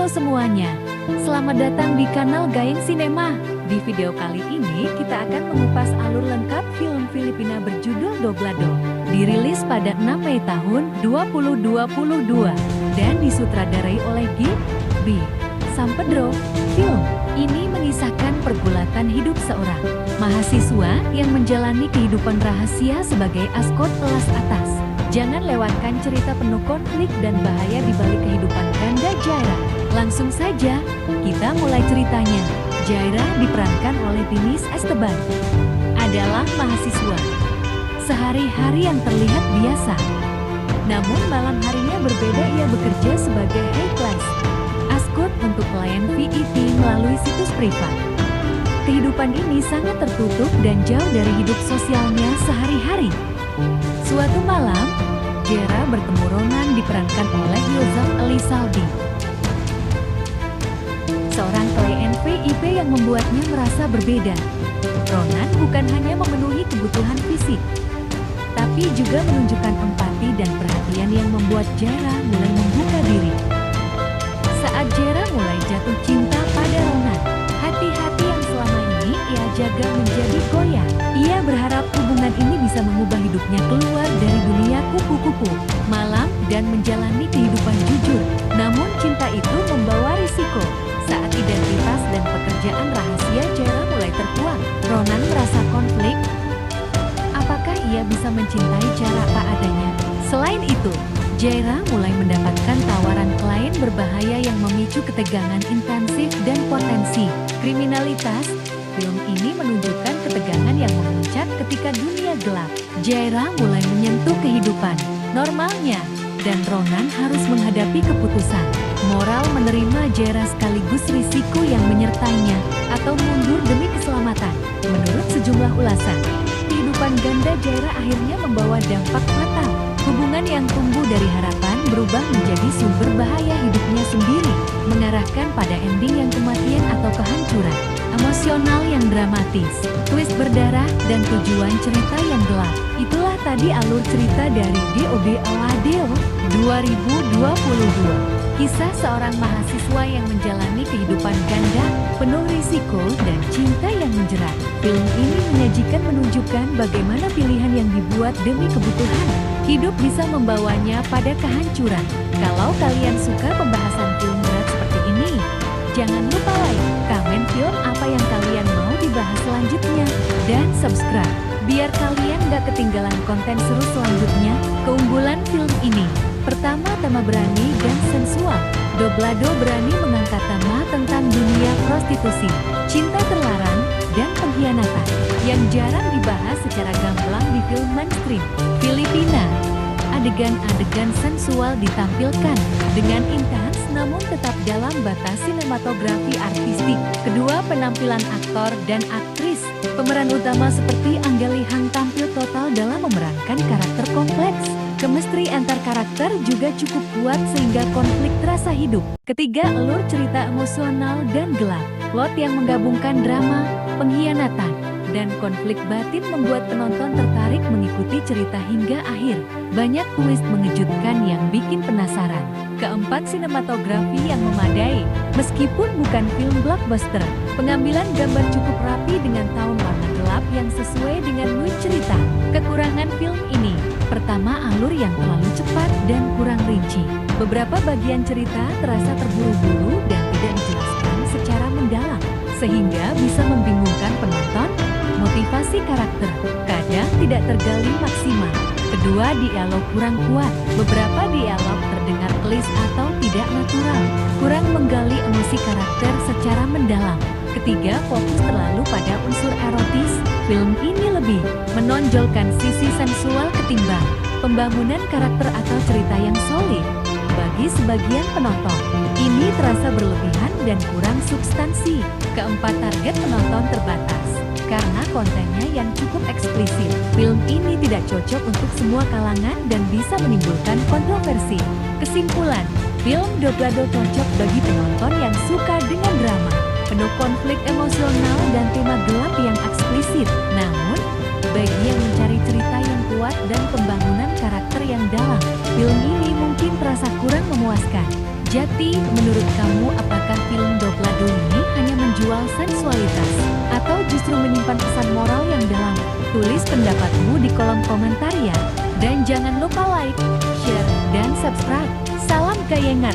Halo semuanya, selamat datang di kanal Gayeng Cinema. Di video kali ini kita akan mengupas alur lengkap film Filipina berjudul Doblado. Dirilis pada 6 Mei tahun 2022 dan disutradarai oleh G.B. Sampedro. Film ini mengisahkan pergulatan hidup seorang mahasiswa yang menjalani kehidupan rahasia sebagai askot kelas atas. Jangan lewatkan cerita penuh konflik dan bahaya di balik kehidupan ganda Jaira. Langsung saja, kita mulai ceritanya. Jaira diperankan oleh Dinis Esteban. Adalah mahasiswa. Sehari-hari yang terlihat biasa. Namun malam harinya berbeda, ia bekerja sebagai high class askot untuk klien VIP melalui situs privat. Kehidupan ini sangat tertutup dan jauh dari hidup sosialnya sehari-hari. Suatu malam, Jaira bertemu Ronan diperankan oleh Yosef Elizalde. Seorang klien VIP yang membuatnya merasa berbeda. Ronan bukan hanya memenuhi kebutuhan fisik, tapi juga menunjukkan empati dan perhatian yang membuat Jaira mulai membuka diri. Saat Jaira mulai jatuh cinta pada Ronan, hati-hati yang selama ini ia jaga menjadi goyah. Ia berharap hubungan ini bisa mengubah hidupnya keluar dari dunia kupu-kupu malam dan menjalani kehidupan jujur. Namun cinta itu membawa risiko. Saat identitas dan pekerjaan rahasia Jaira mulai terkuak, Ronan merasa konflik. Apakah ia bisa mencintai Jaira apa adanya? Selain itu, Jaira mulai mendapatkan tawaran klien berbahaya yang memicu ketegangan intensif dan potensi kriminalitas. Film ini menunjukkan ketegangan yang memuncak ketika dunia gelap. Jaira mulai menyentuh kehidupan normalnya, dan Ronan harus menghadapi keputusan moral menerima Jaira sekaligus risiko yang menyertainya, atau mundur demi keselamatan. Menurut sejumlah ulasan, kehidupan ganda Jaira akhirnya membawa dampak fatal. Hubungan yang tumbuh dari harapan berubah menjadi sumber bahaya hidupnya sendiri, mengarahkan pada ending yang kematian atau kehancuran emosional yang dramatis, twist berdarah, dan tujuan cerita yang gelap. Itulah tadi alur cerita dari D.O.B. Aladeo 2022. Kisah seorang mahasiswa yang menjalani kehidupan ganda, penuh risiko dan cinta yang menjerat. Film ini menunjukkan bagaimana pilihan yang dibuat demi kebutuhan hidup bisa membawanya pada kehancuran. Kalau kalian suka pembahasan film berat seperti ini, jangan lupa like, komen film apa yang kalian mau dibahas selanjutnya, dan subscribe, biar kalian gak ketinggalan konten seru selanjutnya. Keunggulan film ini, pertama, tema berani dan sensual. Doblado berani mengangkat tema tentang dunia prostitusi, cinta terlarang, dan pengkhianatan, yang jarang dibahas secara gamblang di film mainstream Filipina. Adegan-adegan sensual ditampilkan dengan intens namun tetap dalam batas sinematografi artistik. Kedua, penampilan aktor dan aktris. Pemeran utama seperti Angga Hang tampil total dalam memerankan karakter kompleks. Chemistry antar karakter juga cukup kuat sehingga konflik terasa hidup. Ketiga, alur cerita emosional dan gelap. Plot yang menggabungkan drama, pengkhianatan, dan konflik batin membuat penonton tertarik mengikuti cerita hingga akhir. Banyak twist mengejutkan yang bikin penasaran. Keempat, sinematografi yang memadai. Meskipun bukan film blockbuster, pengambilan gambar cukup rapi dengan tone warna gelap yang sesuai dengan mood cerita. Kekurangan film ini, pertama, alur yang terlalu cepat dan kurang rinci. Beberapa bagian cerita terasa terburu-buru dan tidak dijelaskan secara mendalam, sehingga bisa membingungkan penonton. Motivasi karakter kadang tidak tergali maksimal. Kedua, dialog kurang kuat. Beberapa dialog terdengar klise atau tidak natural, kurang menggali emosi karakter secara mendalam. Ketiga, fokus terlalu pada unsur erotis. Film ini lebih menonjolkan sisi sensual ketimbang pembangunan karakter atau cerita yang solid. Bagi sebagian penonton, ini terasa berlebihan dan kurang substansi. Keempat, target penonton terbatas karena kontennya yang cukup eksplisit. Film ini tidak cocok untuk semua kalangan dan bisa menimbulkan kontroversi. Kesimpulan, film Doblado cocok bagi penonton yang suka dengan drama, penuh konflik emosional dan tema gelap yang eksplisit. Namun, bagi yang mencari cerita yang kuat dan pembangunan karakter yang dalam, film ini mungkin terasa kurang memuaskan. Jati, menurut kamu apakah film Doplado ini hanya menjual sensualitas atau justru menyimpan pesan moral yang dalam? Tulis pendapatmu di kolom komentar ya. Dan jangan lupa like, share, dan subscribe. Salam Kayengar.